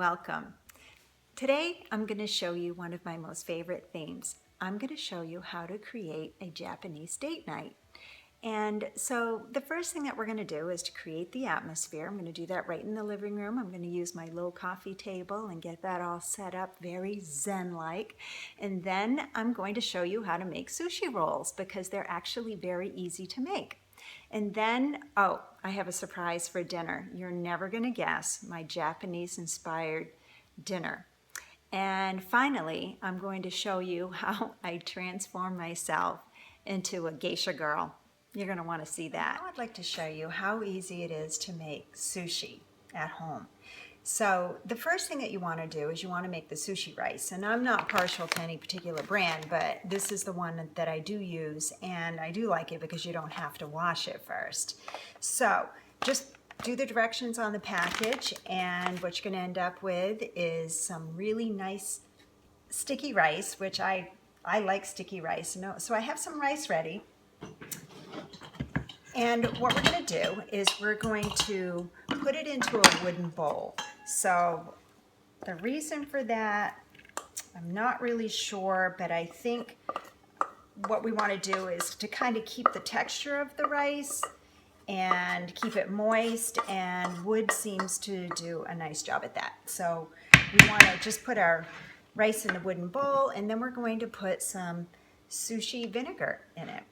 welcome. Today I'm going to show you one of my most favorite themes. I'm going to show you how to create a Japanese date night. And so the first thing that we're going to do is to create the atmosphere. I'm going to do that right in the living room. I'm going to use my low coffee table and get that all set up very zen-like. And then I'm going to show you how to make sushi rolls because they're actually very easy to make. And then, oh, I have a surprise for dinner. You're never going to guess my Japanese-inspired dinner. And finally, I'm going to show you how I transform myself into a geisha girl. You're going to want to see that. Now I'd like to show you how easy it is to make sushi at home. So the first thing that you want to do is you want to make the sushi rice. And I'm not partial to any particular brand, but this is the one that I do use, and I do like it because you don't have to wash it first. So just do the directions on the package, and what you're going to end up with is some really nice sticky rice, which I like sticky rice. So I have some rice ready. And what we're going to do is we're going to put it into a wooden bowl. So the reason for that, I'm not really sure, but I think what we want to do is to kind of keep the texture of the rice and keep it moist, and wood seems to do a nice job at that. So we want to just put our rice in the wooden bowl, and then we're going to put some sushi vinegar in it.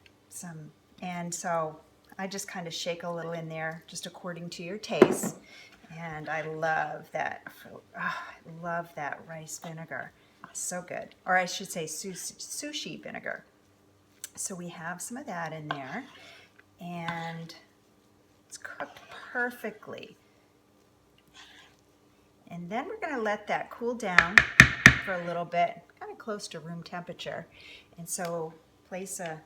And so I just kind of shake a little in there, just according to your taste. And I love that. Oh, I love that rice vinegar. It's so good. Or I should say sushi vinegar. So we have some of that in there, and it's cooked perfectly. And then we're going to let that cool down for a little bit, kind of close to room temperature. And so place a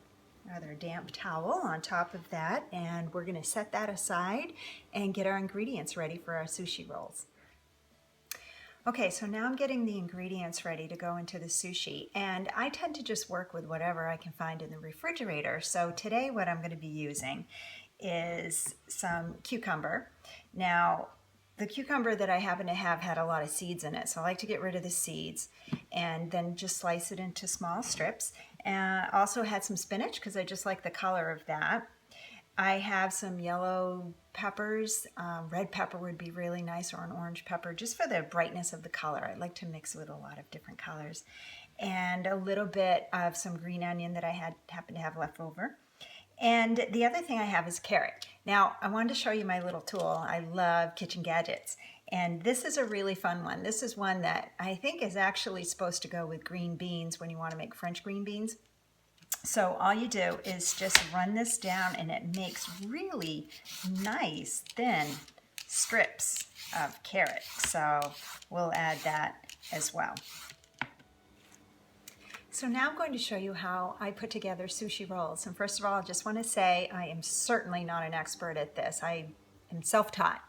rather damp towel on top of that, and we're going to set that aside and get our ingredients ready for our sushi rolls. Okay, so now I'm getting the ingredients ready to go into the sushi, and I tend to just work with whatever I can find in the refrigerator. So today what I'm going to be using is some cucumber. Now, the cucumber that I happen to have had a lot of seeds in it, so I like to get rid of the seeds and then just slice it into small strips. Also had some spinach because I just like the color of that. I have some yellow peppers. Red pepper would be really nice, or an orange pepper, just for the brightness of the color. I like to mix with a lot of different colors. And a little bit of some green onion that I happen to have left over. And the other thing I have is carrot. Now, I wanted to show you my little tool. I love kitchen gadgets. And this is a really fun one. This is one that I think is actually supposed to go with green beans when you want to make French green beans. So all you do is just run this down, and it makes really nice, thin strips of carrot. So we'll add that as well. So now I'm going to show you how I put together sushi rolls. And first of all, I just want to say I am certainly not an expert at this. I am self-taught.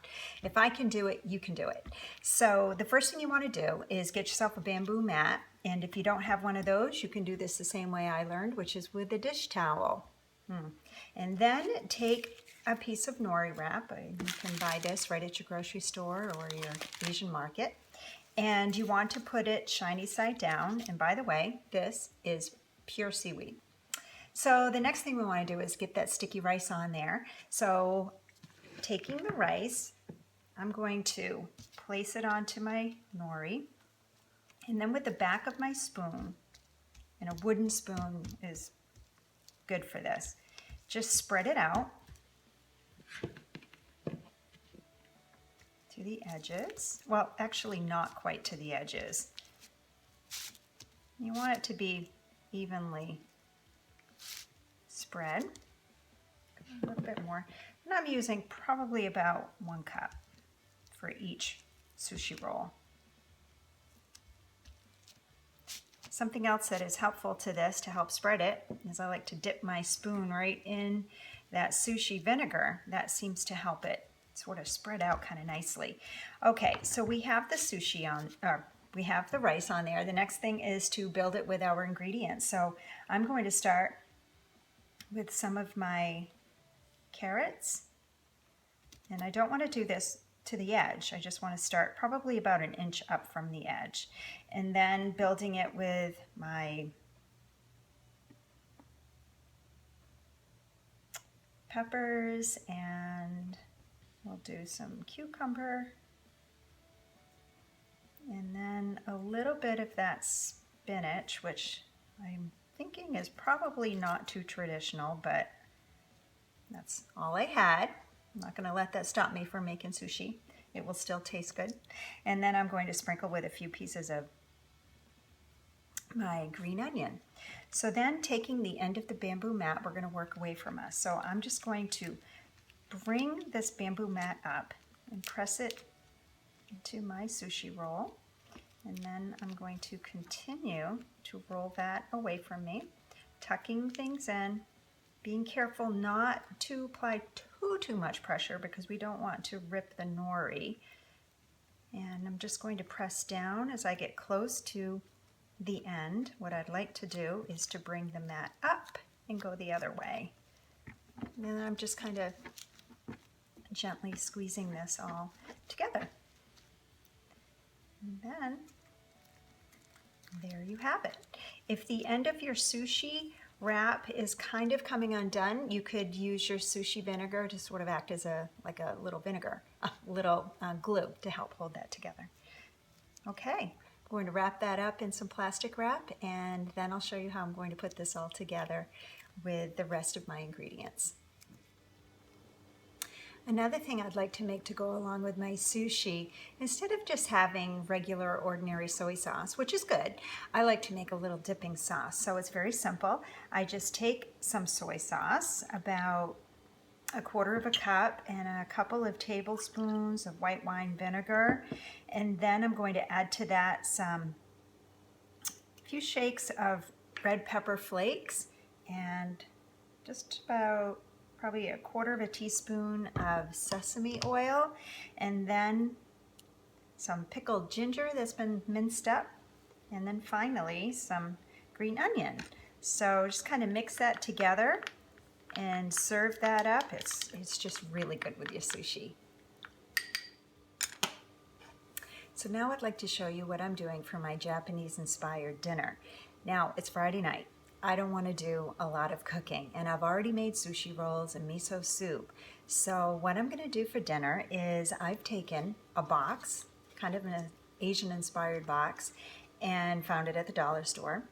If I can do it, you can do it. So the first thing you want to do is get yourself a bamboo mat. And if you don't have one of those, you can do this the same way I learned, which is with a dish towel. And then take a piece of nori wrap. You can buy this right at your grocery store or your Asian market. And you want to put it shiny side down. And by the way, this is pure seaweed. So the next thing we want to do is get that sticky rice on there. So taking the rice, I'm going to place it onto my nori. And then with the back of my spoon, and a wooden spoon is good for this, just spread it out to the edges. Well, actually not quite to the edges. You want it to be evenly spread. A little bit more. And I'm using probably about 1 cup for each sushi roll. Something else that is helpful to this to help spread it is I like to dip my spoon right in that sushi vinegar. That seems to help it sort of spread out kind of nicely. Okay, so we have the sushi on, or we have the rice on there. The next thing is to build it with our ingredients. So I'm going to start with some of my carrots, and I don't want to do this to the edge. I just want to start probably about an inch up from the edge, and then building it with my peppers, and we'll do some cucumber, and then a little bit of that spinach, which I'm thinking is probably not too traditional, but that's all I had. I'm not going to let that stop me from making sushi. It will still taste good. And then I'm going to sprinkle with a few pieces of my green onion. So then, taking the end of the bamboo mat, we're going to work away from us. So I'm just going to bring this bamboo mat up and press it into my sushi roll. And then I'm going to continue to roll that away from me, tucking things in, being careful not to apply too much pressure because we don't want to rip the nori. And I'm just going to press down as I get close to the end. What I'd like to do is to bring the mat up and go the other way. And then I'm just kind of gently squeezing this all together. And then there you have it. If the end of your sushi wrap is kind of coming undone, you could use your sushi vinegar to sort of act as like a little vinegar, a little glue to help hold that together. Okay, I'm going to wrap that up in some plastic wrap, and then I'll show you how I'm going to put this all together with the rest of my ingredients. Another thing I'd like to make to go along with my sushi, instead of just having regular ordinary soy sauce, which is good, I like to make a little dipping sauce. So it's very simple. I just take some soy sauce, about 1/4 cup, and a couple of tablespoons of white wine vinegar, and then I'm going to add to that a few shakes of red pepper flakes, and just about probably 1/4 teaspoon of sesame oil, and then some pickled ginger that's been minced up, and then finally some green onion. So just kind of mix that together and serve that up. It's just really good with your sushi. So now I'd like to show you what I'm doing for my Japanese-inspired dinner. Now, it's Friday night. I don't want to do a lot of cooking, and I've already made sushi rolls and miso soup. So what I'm going to do for dinner is I've taken a box, kind of an Asian-inspired box, and found it at the dollar store.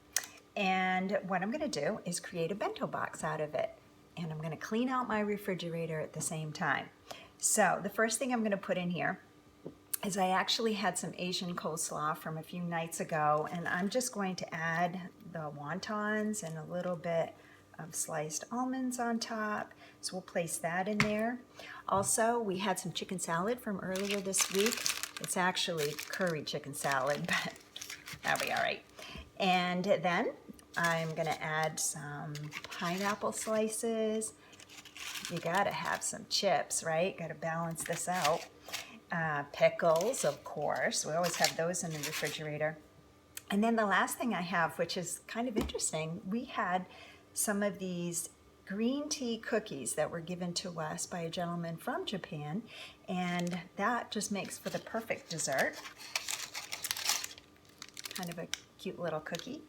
And what I'm going to do is create a bento box out of it. And I'm going to clean out my refrigerator at the same time. So the first thing I'm going to put in here is I actually had some Asian coleslaw from a few nights ago, and I'm just going to add the wontons and a little bit of sliced almonds on top. So we'll place that in there. Also, we had some chicken salad from earlier this week. It's actually curry chicken salad, but that'll be all right. And then I'm gonna add some pineapple slices. You gotta have some chips, right? Gotta balance this out. Pickles, of course. We always have those in the refrigerator. And then the last thing I have, which is kind of interesting, we had some of these green tea cookies that were given to us by a gentleman from Japan, and that just makes for the perfect dessert. Kind of a cute little cookie.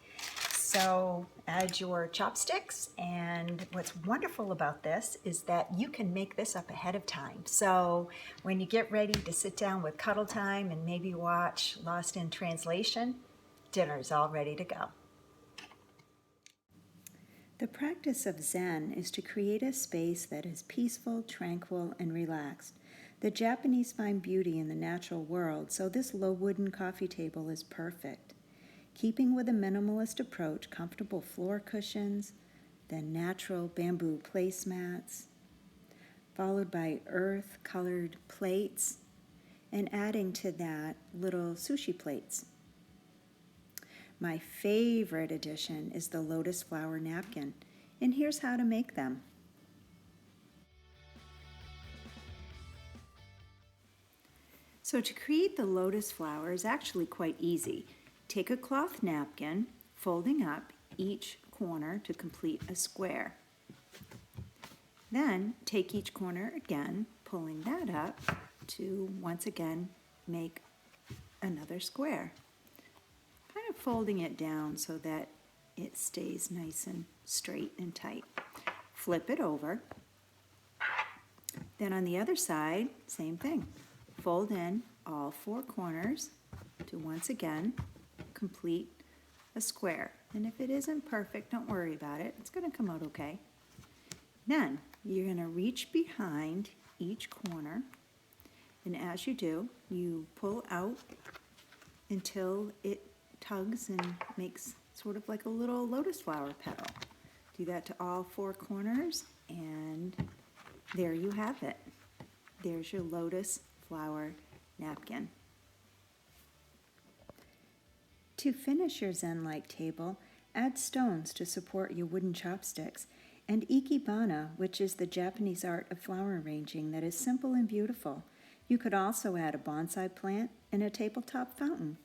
So add your chopsticks, and what's wonderful about this is that you can make this up ahead of time. So when you get ready to sit down with cuddle time and maybe watch Lost in Translation, dinner's all ready to go. The practice of Zen is to create a space that is peaceful, tranquil, and relaxed. The Japanese find beauty in the natural world, so this low wooden coffee table is perfect. Keeping with a minimalist approach, comfortable floor cushions, then natural bamboo placemats, followed by earth-colored plates, and adding to that little sushi plates. My favorite addition is the lotus flower napkin, and here's how to make them. So to create the lotus flower is actually quite easy. Take a cloth napkin, folding up each corner to complete a square. Then take each corner again, pulling that up, to once again make another square, kind of folding it down so that it stays nice and straight and tight. Flip it over. Then on the other side, same thing. Fold in all four corners to once again complete a square. And if it isn't perfect, don't worry about it. It's going to come out okay. Then you're going to reach behind each corner, and as you do, you pull out until it tugs and makes sort of like a little lotus flower petal. Do that to all four corners, and there you have it. There's your lotus flower napkin. To finish your zen-like table, add stones to support your wooden chopsticks, and ikebana, which is the Japanese art of flower arranging that is simple and beautiful. You could also add a bonsai plant and a tabletop fountain.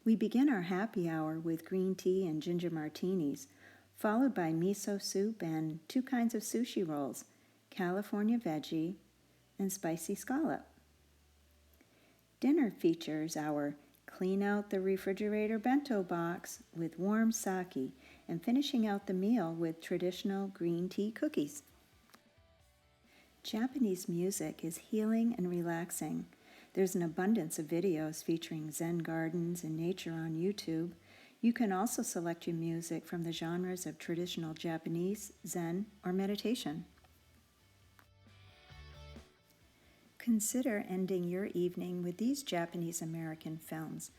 We begin our happy hour with green tea and ginger martinis, followed by miso soup and two kinds of sushi rolls, California veggie and spicy scallop. Dinner features our clean out the refrigerator bento box with warm sake and finishing out the meal with traditional green tea cookies. Japanese music is healing and relaxing. There's an abundance of videos featuring Zen gardens and nature on YouTube. You can also select your music from the genres of traditional Japanese, Zen, or meditation. Consider ending your evening with these Japanese-American films: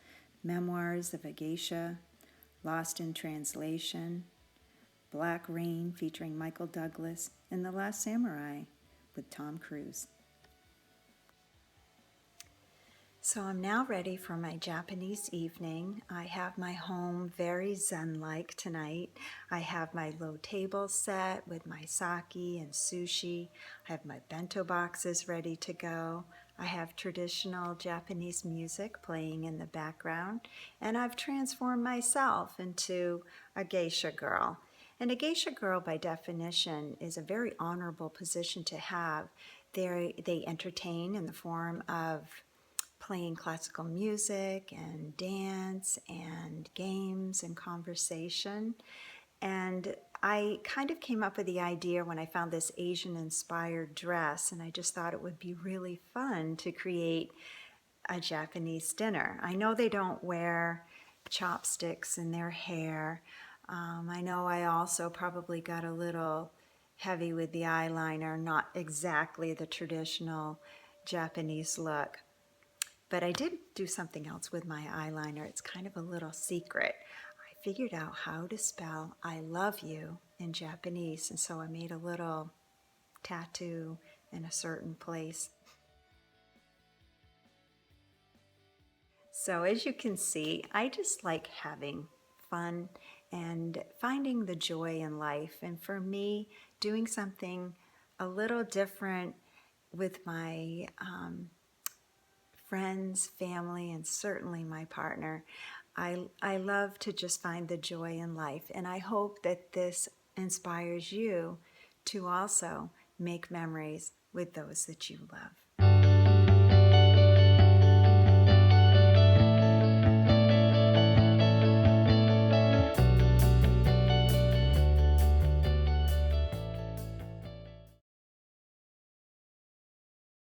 Memoirs of a Geisha, Lost in Translation, Black Rain featuring Michael Douglas, and The Last Samurai with Tom Cruise. So I'm now ready for my Japanese evening. I have my home very zen-like tonight. I have my low table set with my sake and sushi. I have my bento boxes ready to go. I have traditional Japanese music playing in the background. And I've transformed myself into a geisha girl. And a geisha girl, by definition, is a very honorable position to have. They entertain in the form of playing classical music and dance and games and conversation. And I kind of came up with the idea when I found this Asian-inspired dress, and I just thought it would be really fun to create a Japanese dinner. I know they don't wear chopsticks in their hair. I know I also probably got a little heavy with the eyeliner, not exactly the traditional Japanese look. But I did do something else with my eyeliner. It's kind of a little secret. I figured out how to spell I love you in Japanese, and so I made a little tattoo in a certain place. So as you can see, I just like having fun and finding the joy in life. And for me, doing something a little different with my friends, family, and certainly my partner. I love to just find the joy in life, and I hope that this inspires you to also make memories with those that you love.